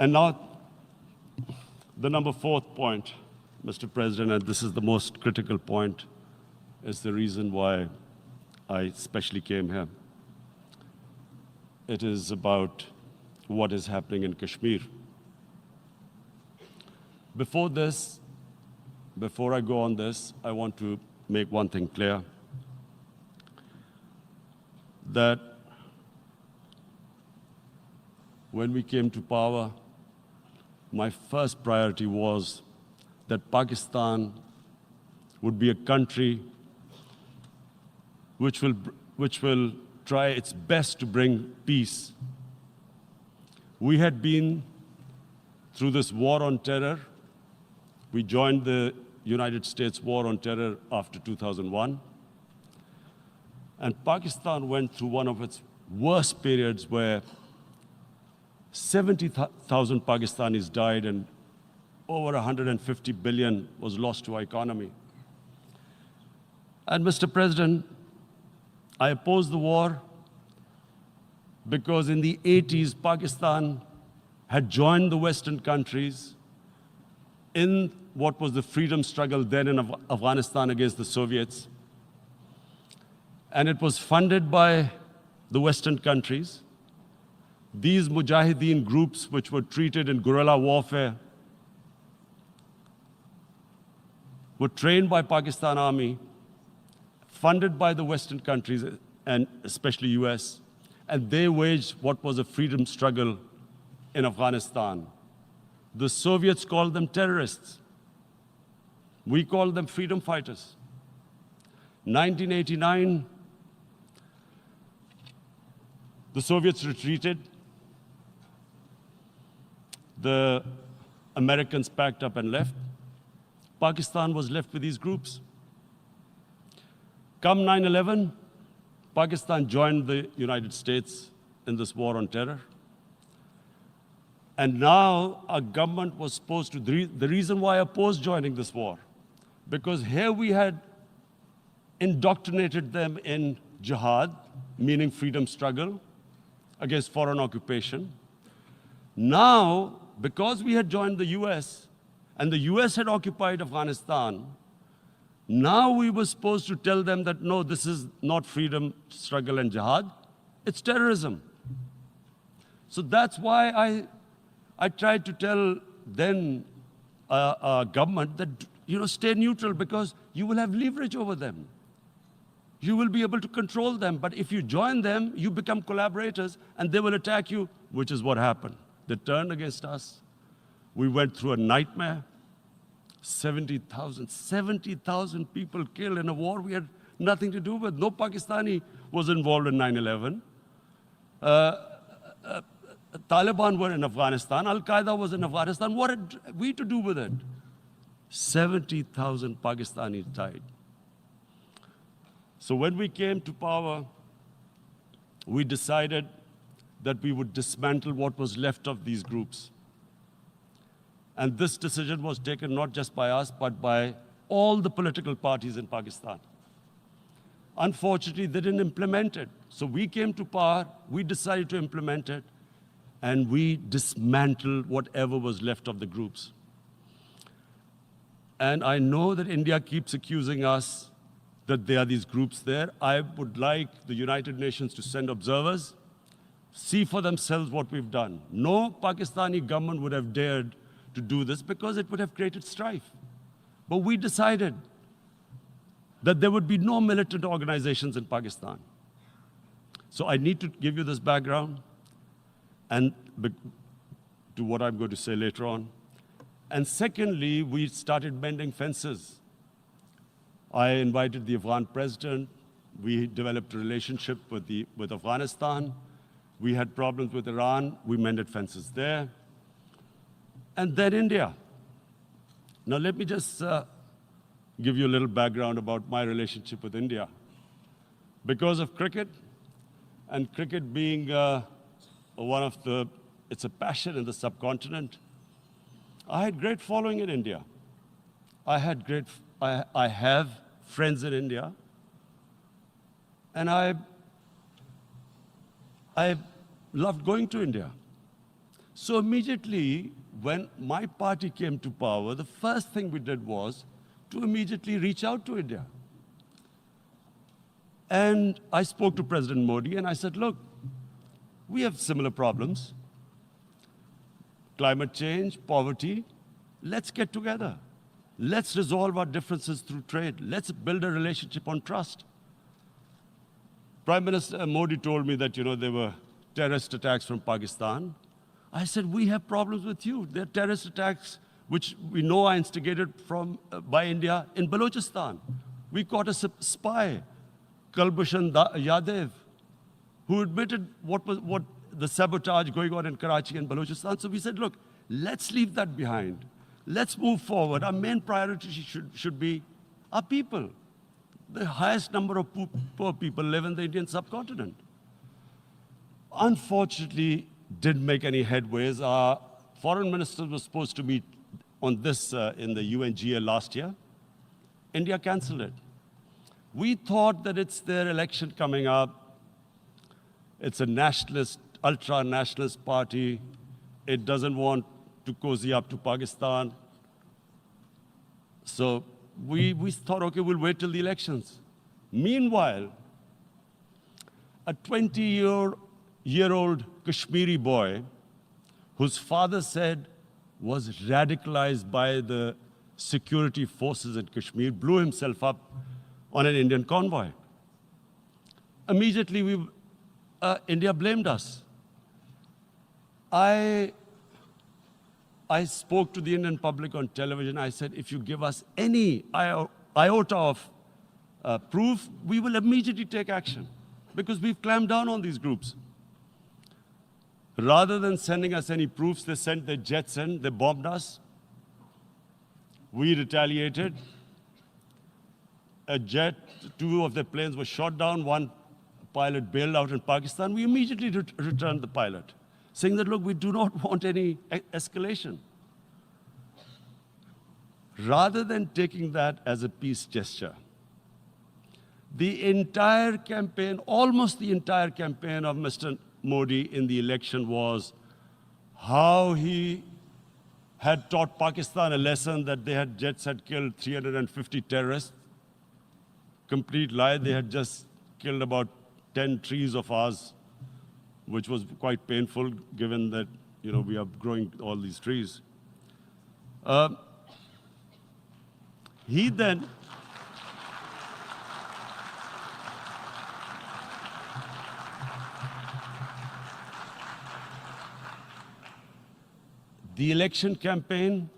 And now, the number fourth point, Mr. President, and this is the most critical point, is the reason why I especially came here. It is about what is happening in Kashmir. Before I go on this, I want to make one thing clear, that when we came to power, my first priority was that Pakistan would be a country which will try its best to bring peace. We had been through this war on terror. We joined the United States war on terror after 2001. And Pakistan went through one of its worst periods where 70,000 Pakistanis died and over 150 billion was lost to our economy. And Mr. President, I opposed the war because in the 80s, Pakistan had joined the Western countries in what was the freedom struggle then in Afghanistan against the Soviets. And it was funded by the Western countries. These mujahideen groups, which were treated in guerrilla warfare, were trained by Pakistan Army, funded by the Western countries, and especially US, and they waged what was a freedom struggle in Afghanistan. The Soviets called them terrorists. We called them freedom fighters. 1989, the Soviets retreated. The Americans packed up and left. Pakistan was left with these groups. Come 9/11, Pakistan joined the United States in this war on terror. And now our government was supposed to, the reason why I opposed joining this war, because here we had indoctrinated them in jihad, meaning freedom struggle against foreign occupation. Now, because we had joined the US, and the US had occupied Afghanistan, now we were supposed to tell them that, no, this is not freedom struggle and jihad, it's terrorism. So that's why I tried to tell then government that, stay neutral because you will have leverage over them. You will be able to control them. But if you join them, you become collaborators and they will attack you, which is what happened. They turned against us. We went through a nightmare. 70,000 people killed in a war we had nothing to do with. No Pakistani was involved in 9/11. Taliban were in Afghanistan. Al-Qaeda was in Afghanistan. What had we to do with it? 70,000 Pakistanis died. So when we came to power, we decided that we would dismantle what was left of these groups. And this decision was taken not just by us, but by all the political parties in Pakistan. Unfortunately, they didn't implement it. So we came to power, we decided to implement it, and we dismantled whatever was left of the groups. And I know that India keeps accusing us that there are these groups there. I would like the United Nations to send observers, see for themselves what we've done. No Pakistani government would have dared to do this because it would have created strife. But we decided that there would be no militant organizations in Pakistan. So I need to give you this background and to what I'm going to say later on. And secondly, we started mending fences. I invited the Afghan president. We developed a relationship with Afghanistan. We had problems with Iran. We mended fences there. And then India. Now let me just give you a little background about my relationship with India. Because of cricket, and cricket being it's a passion in the subcontinent, I had great following in India. I have friends in India, and I loved going to India. So immediately, when my party came to power, the first thing we did was to immediately reach out to India. And I spoke to President Modi and I said, look, we have similar problems. Climate change, poverty, let's get together. Let's resolve our differences through trade. Let's build a relationship on trust. Prime Minister Modi told me that, there were terrorist attacks from Pakistan. I said, we have problems with you. There are terrorist attacks which we know are instigated by India in Balochistan. We caught a spy, Kulbhushan Yadav, who admitted what the sabotage going on in Karachi and Balochistan. So we said, look, let's leave that behind. Let's move forward. Our main priority should be our people. The highest number of poor people live in the Indian subcontinent. Unfortunately, didn't make any headways. Our foreign ministers were supposed to meet on this in the UNGA last year. India canceled it. We thought that it's their election coming up. It's a nationalist, ultra-nationalist party. It doesn't want to cozy up to Pakistan. So we thought, okay, we'll wait till the elections. Meanwhile, a 20-year-old Kashmiri boy, whose father said was radicalized by the security forces in Kashmir, blew himself up on an Indian convoy. Immediately, India blamed us. I spoke to the Indian public on television. I said, if you give us any iota of proof, we will immediately take action because we've clamped down on these groups. Rather than sending us any proofs, they sent their jets in, they bombed us. We retaliated. A jet, 2 of their planes were shot down, 1 pilot bailed out in Pakistan. We immediately returned the pilot, saying that, look, we do not want any escalation. Rather than taking that as a peace gesture, the entire campaign, almost the entire campaign of Mr. Modi in the election was how he had taught Pakistan a lesson that jets had killed 350 terrorists. Complete lie. They had just killed about 10 trees of ours, which was quite painful given that, we are growing all these trees. He then the election campaign,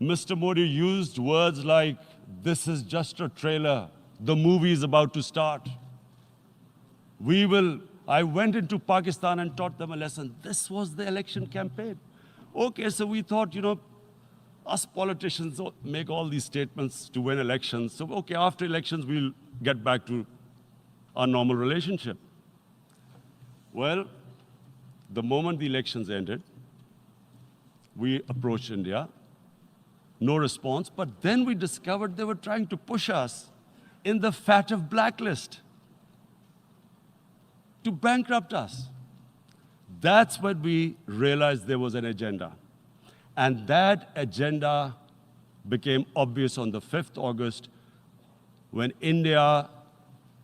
Mr. Modi used words like, this is just a trailer. The movie is about to start. I went into Pakistan and taught them a lesson. This was the election campaign. Okay, so we thought, us politicians make all these statements to win elections. So, okay, after elections, we'll get back to our normal relationship. Well, the moment the elections ended, we approached India. No response, but then we discovered they were trying to push us in the FATF blacklist to bankrupt us. That's when we realized there was an agenda. And that agenda became obvious on the 5th August when India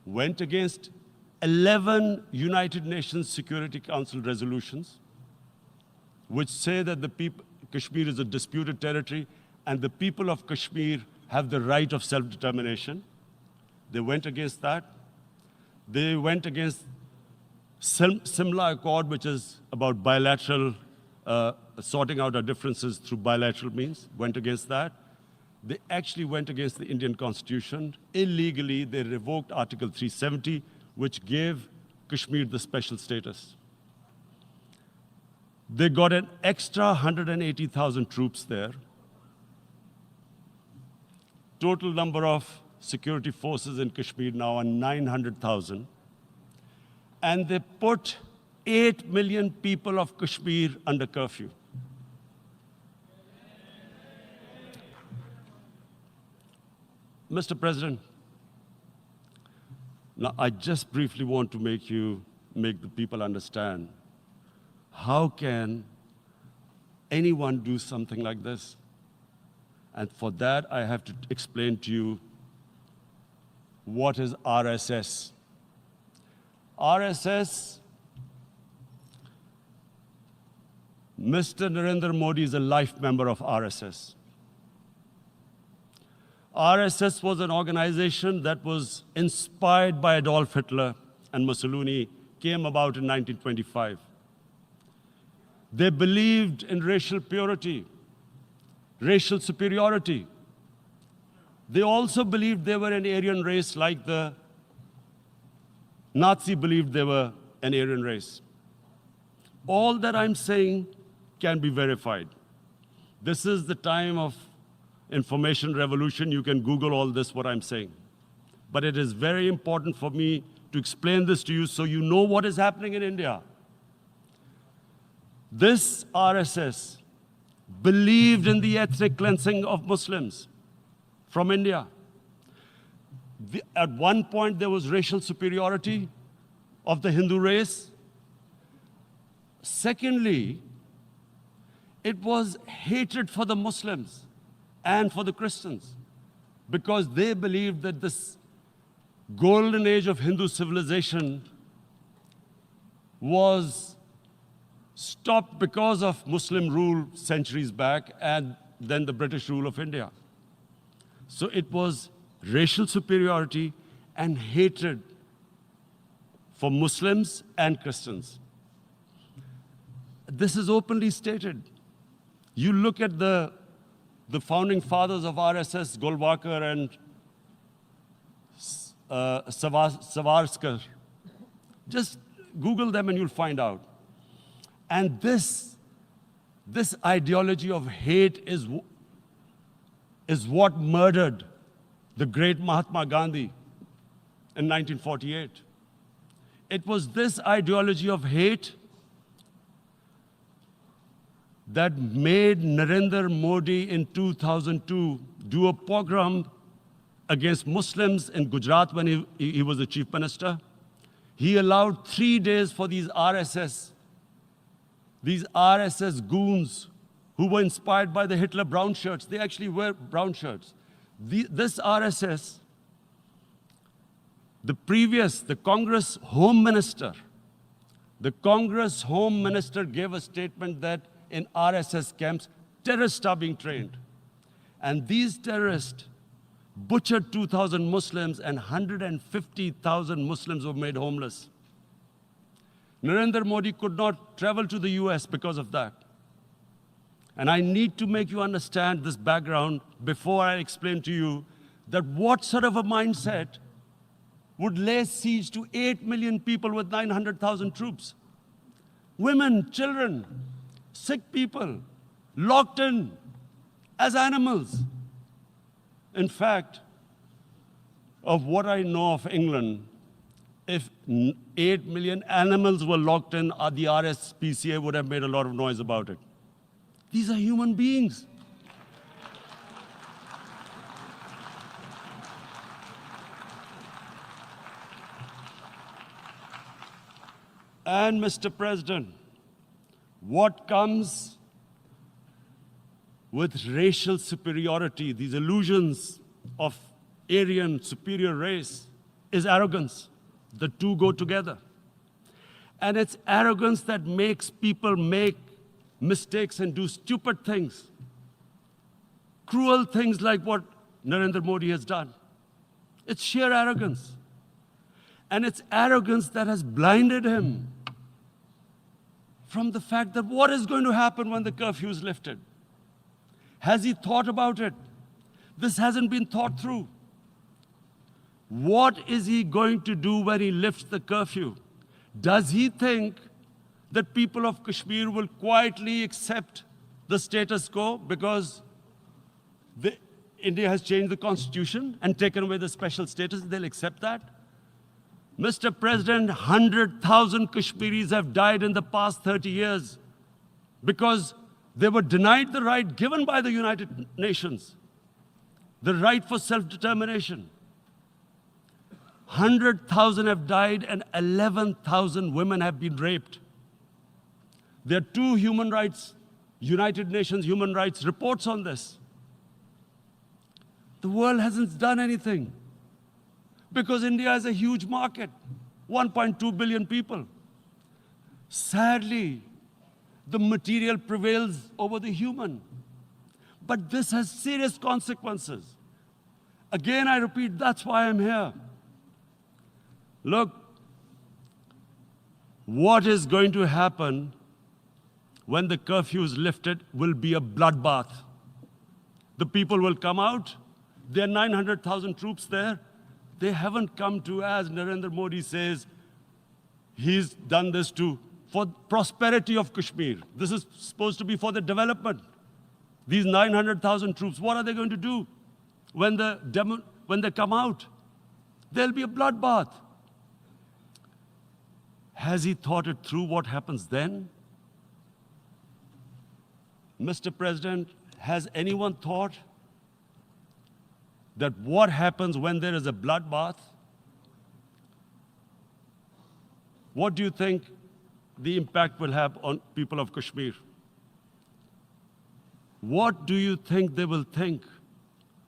went against 11 United Nations Security Council resolutions which say that Kashmir is a disputed territory and the people of Kashmir have the right of self-determination. They went against that. They went against Simla Accord, which is about bilateral, sorting out our differences through bilateral means, went against that. They actually went against the Indian Constitution. Illegally, they revoked Article 370, which gave Kashmir the special status. They got an extra 180,000 troops there. Total number of security forces in Kashmir now are 900,000. And they put 8 million people of Kashmir under curfew. Mr. President, now I just briefly want to make the people understand how can anyone do something like this? And for that, I have to explain to you what is RSS. RSS, Mr. Narendra Modi is a life member of RSS. RSS was an organization that was inspired by Adolf Hitler and Mussolini, came about in 1925. They believed in racial purity, racial superiority. They also believed they were an Aryan race like the Nazi believed they were an Aryan race. All that I'm saying can be verified. This is the time of information revolution. You can Google all this, what I'm saying. But it is very important for me to explain this to you so you know what is happening in India. This RSS believed in the ethnic cleansing of Muslims from India. At one point, there was racial superiority of the Hindu race. Secondly, it was hatred for the Muslims and for the Christians because they believed that this golden age of Hindu civilization was stopped because of Muslim rule centuries back and then the British rule of India. So it was racial superiority and hatred for Muslims and Christians. This is openly stated. You look at the founding fathers of RSS, Golwalkar and Savarkar. Just Google them and you'll find out. And this ideology of hate is what murdered the great Mahatma Gandhi in 1948. It was this ideology of hate that made Narendra Modi in 2002 do a pogrom against Muslims in Gujarat when he was the chief minister. He allowed 3 days for these RSS goons who were inspired by the Hitler brown shirts. They actually wear brown shirts. This RSS, the Congress Home Minister gave a statement that in RSS camps, terrorists are being trained. And these terrorists butchered 2,000 Muslims and 150,000 Muslims were made homeless. Narendra Modi could not travel to the US because of that. And I need to make you understand this background before I explain to you that what sort of a mindset would lay siege to 8 million people with 900,000 troops. Women, children, sick people, locked in as animals. In fact, of what I know of England, if 8 million animals were locked in, the RSPCA would have made a lot of noise about it. These are human beings. And Mr. President, what comes with racial superiority, these illusions of Aryan superior race, is arrogance. The two go together. And it's arrogance that makes people make mistakes and do stupid things. Cruel things like what Narendra Modi has done. It's sheer arrogance. And it's arrogance that has blinded him from the fact that what is going to happen when the curfew is lifted? Has he thought about it? This hasn't been thought through. What is he going to do when he lifts the curfew? Does he think that people of Kashmir will quietly accept the status quo because India has changed the constitution and taken away the special status? They'll accept that? Mr. President, 100,000 Kashmiris have died in the past 30 years because they were denied the right given by the United Nations, the right for self-determination. 100,000 have died and 11,000 women have been raped. There are two United Nations human rights reports on this. The world hasn't done anything because India is a huge market, 1.2 billion people. Sadly, the material prevails over the human. But this has serious consequences. Again, I repeat, that's why I'm here. Look, what is going to happen when the curfew is lifted will be a bloodbath. The people will come out. There are 900,000 troops there. They haven't come to, as Narendra Modi says, he's done this for prosperity of Kashmir. This is supposed to be for the development. These 900,000 troops, what are they going to do when they come out? There'll be a bloodbath. Has he thought it through what happens then? Mr. President, has anyone thought that what happens when there is a bloodbath? What do you think the impact will have on people of Kashmir? What do you think they will think?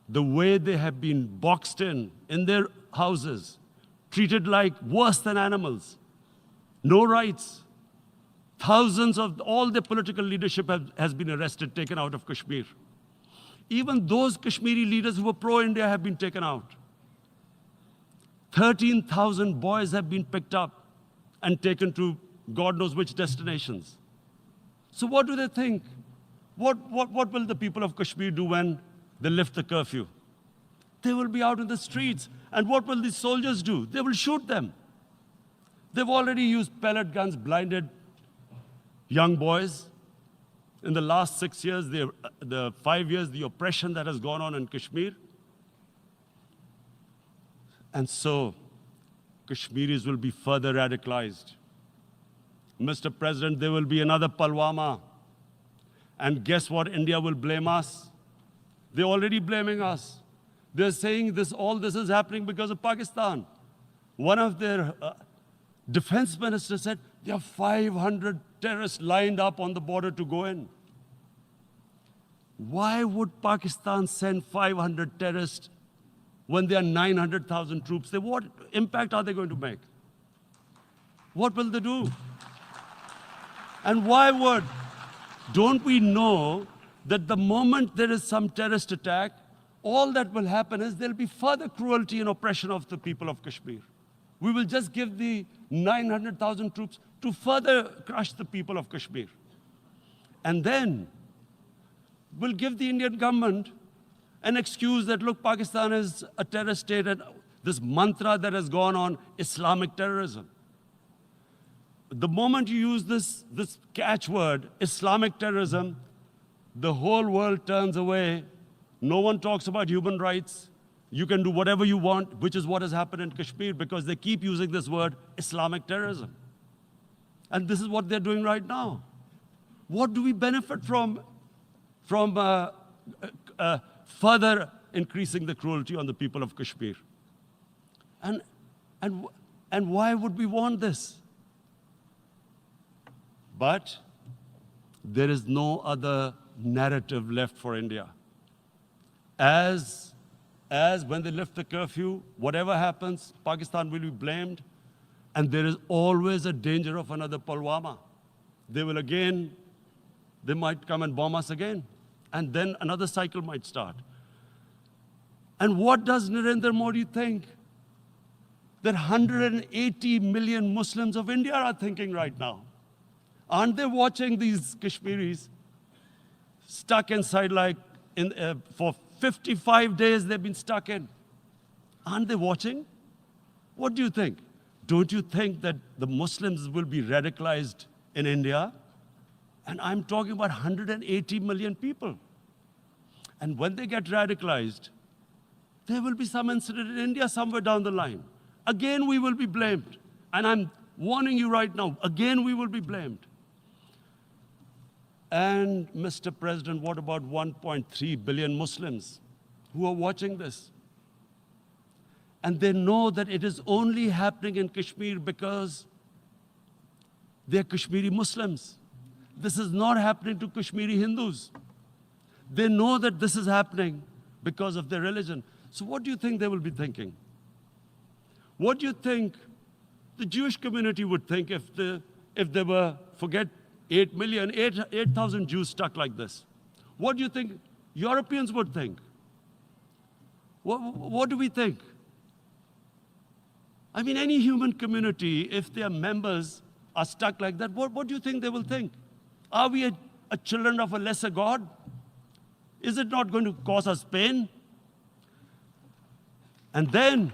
The way they have been boxed in their houses, treated like worse than animals, no rights. Thousands of all the political leadership has been arrested, taken out of Kashmir. Even those Kashmiri leaders who were pro-India have been taken out. 13,000 boys have been picked up and taken to God knows which destinations. So what do they think? What will the people of Kashmir do when they lift the curfew? They will be out in the streets. And what will these soldiers do? They will shoot them. They've already used pellet guns, blinded young boys. In the last 6 years, the 5 years, the oppression that has gone on in Kashmir. And so, Kashmiris will be further radicalized. Mr. President, there will be another Pulwama. And guess what? India will blame us. They're already blaming us. They're saying all this is happening because of Pakistan. One of their defense ministers said, there are 500 terrorists lined up on the border to go in. Why would Pakistan send 500 terrorists when there are 900,000 troops? What impact are they going to make? What will they do? And don't we know that the moment there is some terrorist attack, all that will happen is there'll be further cruelty and oppression of the people of Kashmir. We will just give the 900,000 troops to further crush the people of Kashmir. And then we'll give the Indian government an excuse that, look, Pakistan is a terrorist state, and this mantra that has gone on, Islamic terrorism. The moment you use this catchword, Islamic terrorism, the whole world turns away. No one talks about human rights. You can do whatever you want, which is what has happened in Kashmir, because they keep using this word, Islamic terrorism. And this is what they're doing right now. What do we benefit from further increasing the cruelty on the people of Kashmir? And why would we want this? But there is no other narrative left for India. As when they lift the curfew, whatever happens, Pakistan will be blamed, and there is always a danger of another Pulwama. They might come and bomb us again, and then another cycle might start. And what does Narendra Modi think? That 180 million Muslims of India are thinking right now. Aren't they watching these Kashmiris stuck inside for 55 days they've been stuck in? Aren't they watching? What do you think? Don't you think that the Muslims will be radicalized in India? And I'm talking about 180 million people. And when they get radicalized, there will be some incident in India somewhere down the line. Again, we will be blamed. And I'm warning you right now, again, we will be blamed. And Mr. President, what about 1.3 billion Muslims who are watching this? And they know that it is only happening in Kashmir because they're Kashmiri Muslims. this is not happening to Kashmiri Hindus. They know that this is happening because of their religion. So what do you think they will be thinking? What do you think the Jewish community would think if there were, forget 8 million, 8,000 Jews stuck like this? What do you think Europeans would think? What do we think? I mean, any human community, if their members are stuck like that, what do you think they will think? Are we a children of a lesser God? Is it not going to cause us pain? And then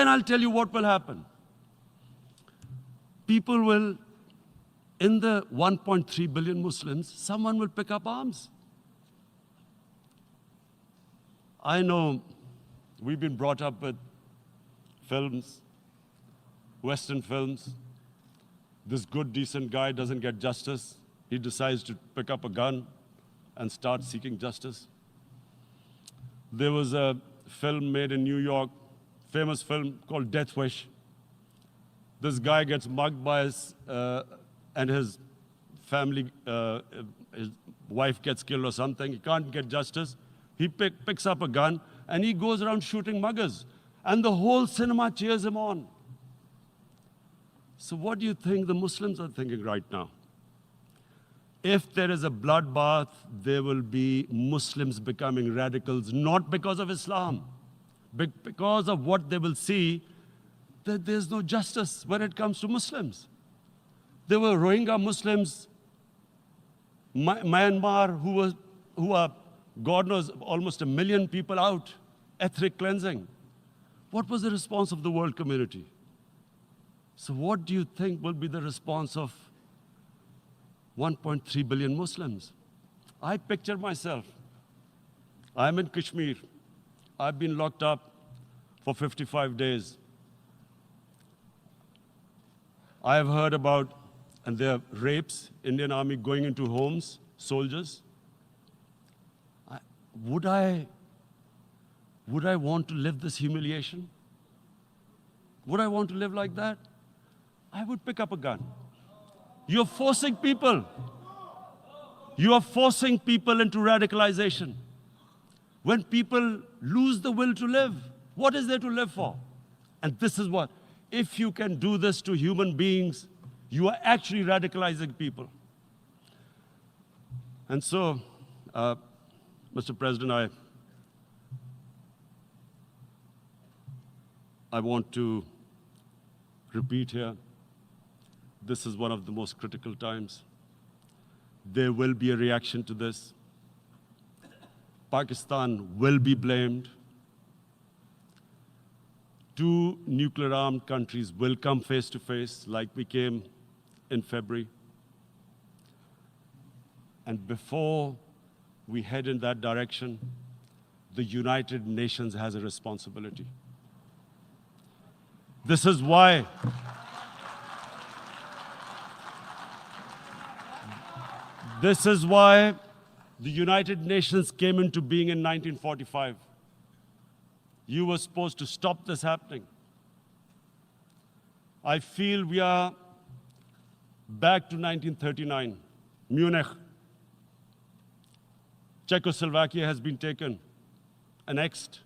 I'll tell you what will happen. People will, in the 1.3 billion Muslims, someone will pick up arms. I know we've been brought up with films, Western films. This good, decent guy doesn't get justice. He decides to pick up a gun and start seeking justice. There was a film made in New York, famous film called Death Wish. This guy gets mugged by and his family, his wife gets killed or something. He can't get justice. He picks up a gun and he goes around shooting muggers. And the whole cinema cheers him on. So what do you think the Muslims are thinking right now? If there is a bloodbath, there will be Muslims becoming radicals, not because of Islam, but because of what they will see, that there's no justice when it comes to Muslims. There were Rohingya Muslims, Myanmar, who are, God knows, almost 1 million people out, ethnic cleansing. What was the response of the world community? So what do you think will be the response of 1.3 billion Muslims? I picture myself. I'm in Kashmir. I've been locked up for 55 days. I have heard about, and there are rapes, Indian Army going into homes, soldiers. Would I want to live this humiliation? Would I want to live like that? I would pick up a gun. You're forcing people. You are forcing people into radicalization. When people lose the will to live, what is there to live for? And this is what, if you can do this to human beings, you are actually radicalizing people. And so, Mr. President, I want to repeat here, this is one of the most critical times. There will be a reaction to this. Pakistan will be blamed. 2 nuclear-armed countries will come face to face like we came in February. And before we head in that direction, the United Nations has a responsibility. This is why the United Nations came into being in 1945. You were supposed to stop this happening. I feel we are back to 1939, Munich. Czechoslovakia has been taken, annexed.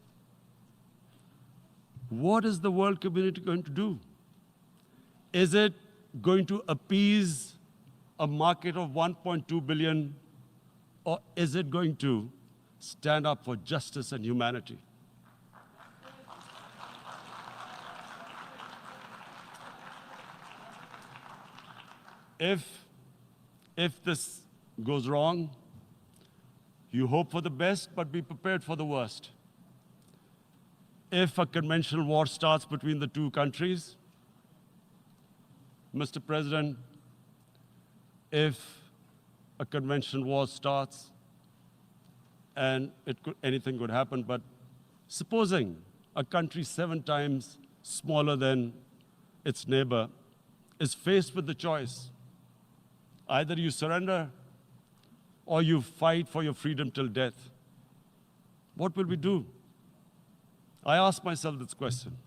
What is the world community going to do? Is it going to appease a market of 1.2 billion, or is it going to stand up for justice and humanity? If this goes wrong, you hope for the best, but be prepared for the worst. If a conventional war starts between the 2 countries, Mr. President, if a conventional war starts, and anything could happen, but supposing a country 7 times smaller than its neighbor is faced with the choice, either you surrender or you fight for your freedom till death, what will we do? I ask myself this question.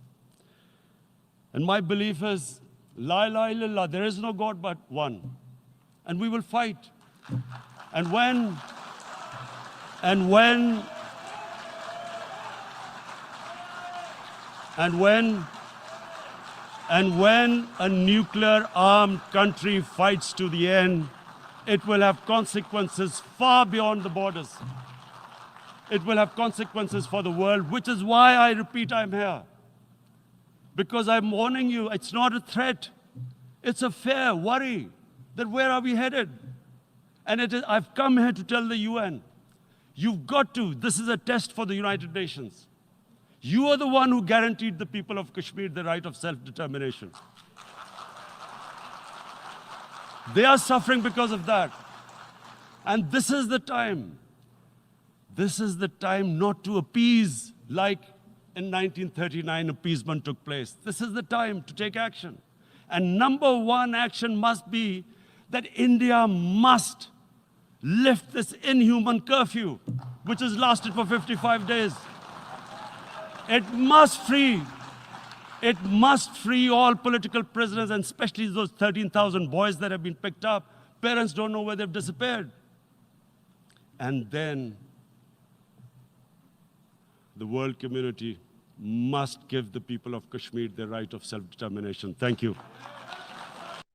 And my belief is, la ilaha illallah, there is no God but one. And we will fight. And when a nuclear-armed country fights to the end, it will have consequences far beyond the borders. It will have consequences for the world, which is why I repeat I'm here. Because I'm warning you, it's not a threat. It's a fair worry that where are we headed? And I've come here to tell the UN, you've got to, this is a test for the United Nations. You are the one who guaranteed the people of Kashmir the right of self-determination. They are suffering because of that. And this is the time. This is the time not to appease like in 1939 appeasement took place. This is the time to take action. And number one action must be that India must lift this inhuman curfew, which has lasted for 55 days. It must free all political prisoners, and especially those 13,000 boys that have been picked up. Parents don't know where they've disappeared. And then the world community must give the people of Kashmir their right of self-determination. Thank you.